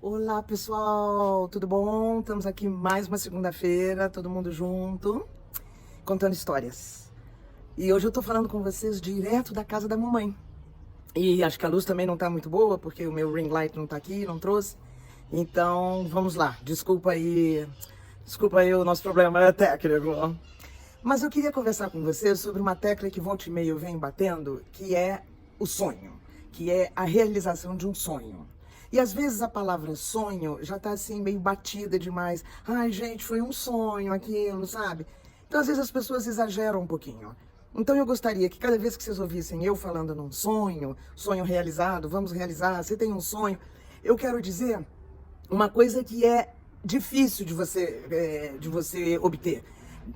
Olá, pessoal, tudo bom? Estamos aqui mais uma segunda-feira, todo mundo junto, contando histórias. E hoje eu tô falando com vocês direto da casa da mamãe. E acho que a luz também não tá muito boa, porque o meu ring light não tá aqui, não trouxe. Então, vamos lá. Desculpa aí o nosso problema técnico. Mas eu queria conversar com vocês sobre uma tecla que volta e meia eu venho batendo, que é o sonho, que é a realização de um sonho. E às vezes a palavra sonho já tá assim meio batida demais. Ai, gente, foi um sonho aquilo, sabe? Então às vezes as pessoas exageram um pouquinho. Então eu gostaria que cada vez que vocês ouvissem eu falando num sonho, sonho realizado, vamos realizar, você tem um sonho, eu quero dizer uma coisa que é difícil de você obter,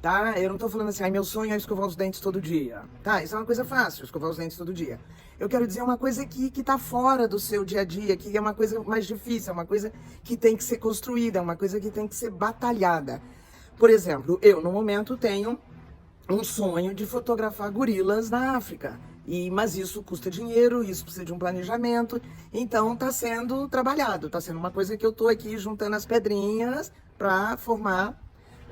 tá? Eu não tô falando assim, ai, meu sonho é escovar os dentes todo dia, tá? Isso é uma coisa fácil, escovar os dentes todo dia. Eu quero dizer uma coisa que tá fora do seu dia a dia, que é uma coisa mais difícil, é uma coisa que tem que ser construída, é uma coisa que tem que ser batalhada. Por exemplo, eu no momento tenho um sonho de fotografar gorilas na África. Mas isso custa dinheiro, isso precisa de um planejamento, então está sendo trabalhado, está sendo uma coisa que eu estou aqui juntando as pedrinhas para formar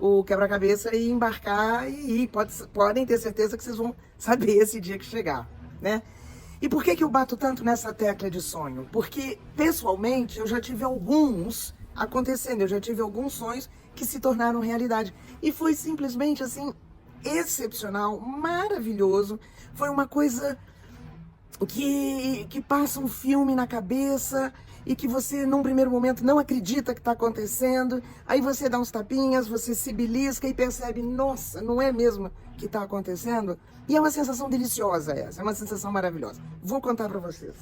o quebra-cabeça e embarcar e ir. Podem ter certeza que vocês vão saber esse dia que chegar, né? E por que eu bato tanto nessa tecla de sonho? Porque, pessoalmente, eu já tive alguns acontecendo, eu já tive alguns sonhos que se tornaram realidade. E foi simplesmente, assim, excepcional, maravilhoso. Foi uma coisa que passa um filme na cabeça e que você, num primeiro momento, não acredita que está acontecendo. Aí você dá uns tapinhas, você se belisca e percebe, nossa, não é mesmo que está acontecendo? E é uma sensação deliciosa essa, é uma sensação maravilhosa. Vou contar para vocês.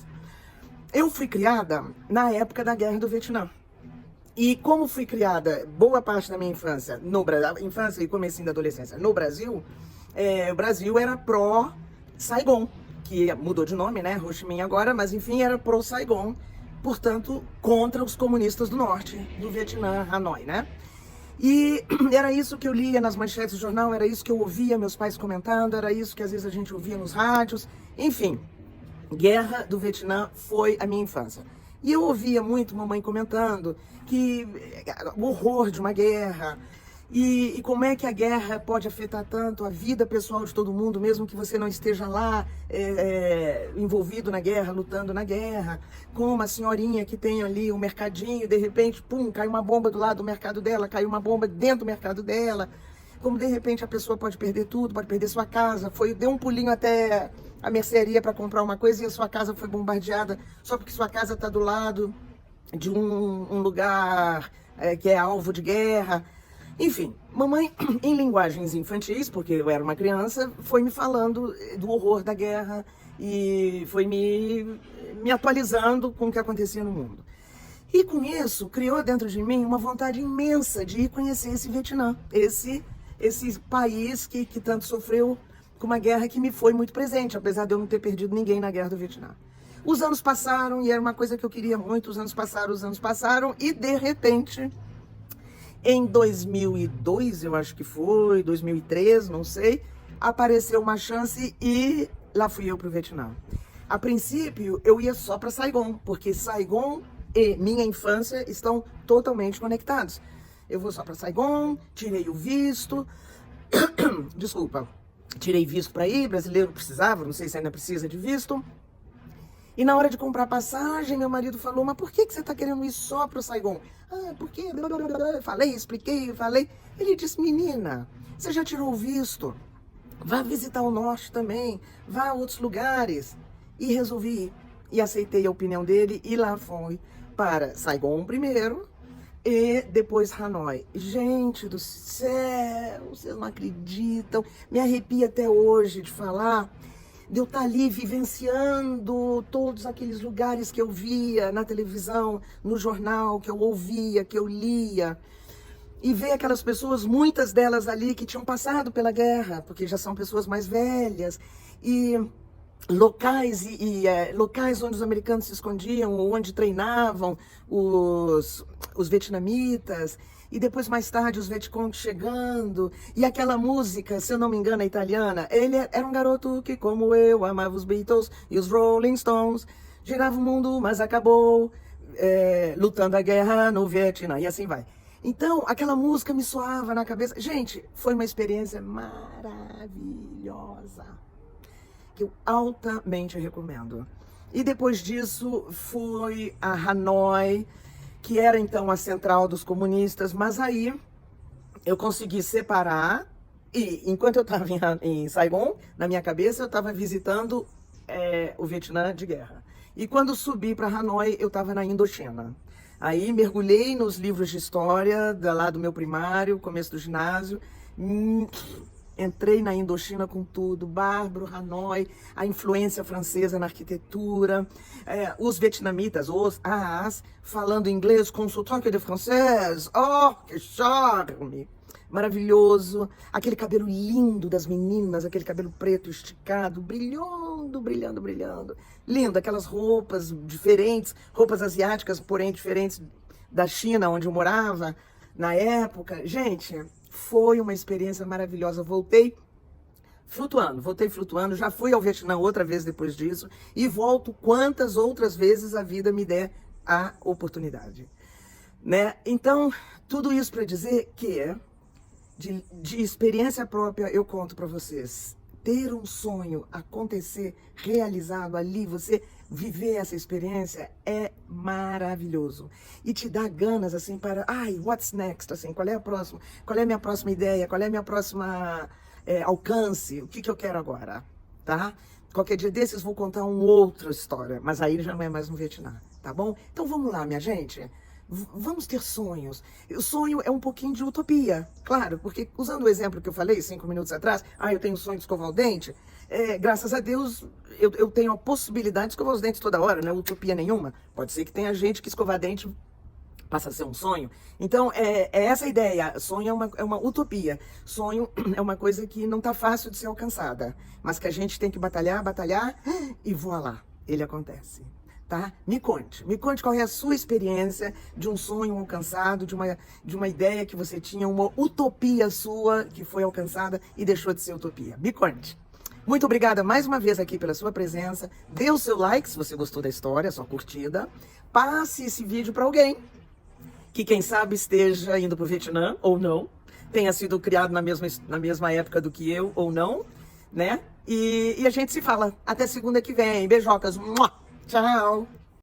Eu fui criada na época da Guerra do Vietnã. E como fui criada boa parte da minha infância, infância e comecinho da adolescência no Brasil, o Brasil era pró-Saigon, que mudou de nome, né, Ho Chi Minh agora, mas enfim, era pró-Saigon, portanto, contra os comunistas do norte, do Vietnã, Hanoi, né? E era isso que eu lia nas manchetes do jornal, era isso que eu ouvia meus pais comentando, era isso que às vezes a gente ouvia nos rádios, enfim, Guerra do Vietnã foi a minha infância. E eu ouvia muito mamãe comentando que o horror de uma guerra e como é que a guerra pode afetar tanto a vida pessoal de todo mundo, mesmo que você não esteja lá envolvido na guerra, lutando na guerra, como uma senhorinha que tem ali um mercadinho, de repente, pum, cai uma bomba do lado do mercado dela, cai uma bomba dentro do mercado dela, como de repente a pessoa pode perder tudo, pode perder sua casa, deu um pulinho até a mercearia para comprar uma coisa e a sua casa foi bombardeada só porque sua casa está do lado de um lugar que é alvo de guerra. Enfim, mamãe, em linguagens infantis, porque eu era uma criança, foi me falando do horror da guerra e foi me atualizando com o que acontecia no mundo. E com isso, criou dentro de mim uma vontade imensa de ir conhecer esse Vietnã, esse país que tanto sofreu com uma guerra que me foi muito presente, apesar de eu não ter perdido ninguém na guerra do Vietnã. Os anos passaram e era uma coisa que eu queria muito, os anos passaram e de repente, em 2002, eu acho que foi, 2003, não sei, apareceu uma chance e lá fui eu para o Vietnã. A princípio, eu ia só para Saigon, porque Saigon e minha infância estão totalmente conectados. Eu vou só para Saigon, tirei o visto, desculpa, tirei visto para ir, brasileiro precisava, não sei se ainda precisa de visto. E na hora de comprar passagem, meu marido falou, mas por que você está querendo ir só para o Saigon? Ah, por quê? Expliquei. Ele disse, menina, você já tirou o visto? Vá visitar o norte também, vá a outros lugares. E resolvi ir. E aceitei a opinião dele e lá fui para Saigon primeiro e depois Hanoi. Gente do céu, vocês não acreditam. Me arrepia até hoje de falar, de eu estar ali vivenciando todos aqueles lugares que eu via na televisão, no jornal, que eu ouvia, que eu lia. E ver aquelas pessoas, muitas delas ali que tinham passado pela guerra, porque já são pessoas mais velhas, e locais locais onde os americanos se escondiam, onde treinavam os vietnamitas, e depois mais tarde os Vietcong chegando, e aquela música, se eu não me engano, é italiana. Ele era um garoto que, como eu, amava os Beatles e os Rolling Stones, girava o mundo, mas acabou. lutando a guerra no Vietnã, e assim vai. Então, aquela música me soava na cabeça. Gente, foi uma experiência maravilhosa, que eu altamente recomendo. E depois disso, fui a Hanoi, que era então a central dos comunistas, mas aí eu consegui separar, e enquanto eu estava em Saigon, na minha cabeça, eu estava visitando o Vietnã de guerra. E quando subi para Hanoi, eu estava na Indochina. Aí mergulhei nos livros de história, lá do meu primário, começo do ginásio, entrei na Indochina com tudo, bárbaro, Hanoi, a influência francesa na arquitetura, os vietnamitas, as falando inglês com sotaque de francês, oh, que charme! Maravilhoso, aquele cabelo lindo das meninas, aquele cabelo preto esticado, brilhando, brilhando, brilhando. Lindo, aquelas roupas diferentes, roupas asiáticas, porém diferentes da China, onde eu morava na época. Gente, foi uma experiência maravilhosa. Voltei flutuando, já fui ao Vietnã outra vez depois disso e volto quantas outras vezes a vida me der a oportunidade, né? Então, tudo isso para dizer que de experiência própria, eu conto para vocês. Ter um sonho acontecer, realizado ali, você viver essa experiência é maravilhoso. E te dá ganas, assim, para... Ai, what's next? Assim, qual é a próxima? Qual é a minha próxima ideia? Qual é a minha próxima alcance? O que eu quero agora? Tá? Qualquer dia desses vou contar uma outra história, mas aí já não é mais no Vietnã, tá bom? Então vamos lá, minha gente. Vamos ter sonhos. O sonho é um pouquinho de utopia, claro, porque usando o exemplo que eu falei 5 minutos atrás, eu tenho sonho de escovar o dente, graças a Deus eu tenho a possibilidade de escovar os dentes toda hora, não é utopia nenhuma. Pode ser que tenha gente que escovar dente passa a ser um sonho. Então, é essa a ideia. Sonho é uma utopia. Sonho é uma coisa que não está fácil de ser alcançada, mas que a gente tem que batalhar, e voa lá, ele acontece. Tá? Me conte qual é a sua experiência de um sonho alcançado, de uma ideia que você tinha, uma utopia sua que foi alcançada e deixou de ser utopia. Me conte. Muito obrigada mais uma vez aqui pela sua presença. Dê o seu like se você gostou da história, sua curtida. Passe esse vídeo para alguém que, quem sabe, esteja indo para o Vietnã ou não, tenha sido criado na mesma época do que eu ou não, né? E a gente se fala. Até segunda que vem. Beijocas. Tchau!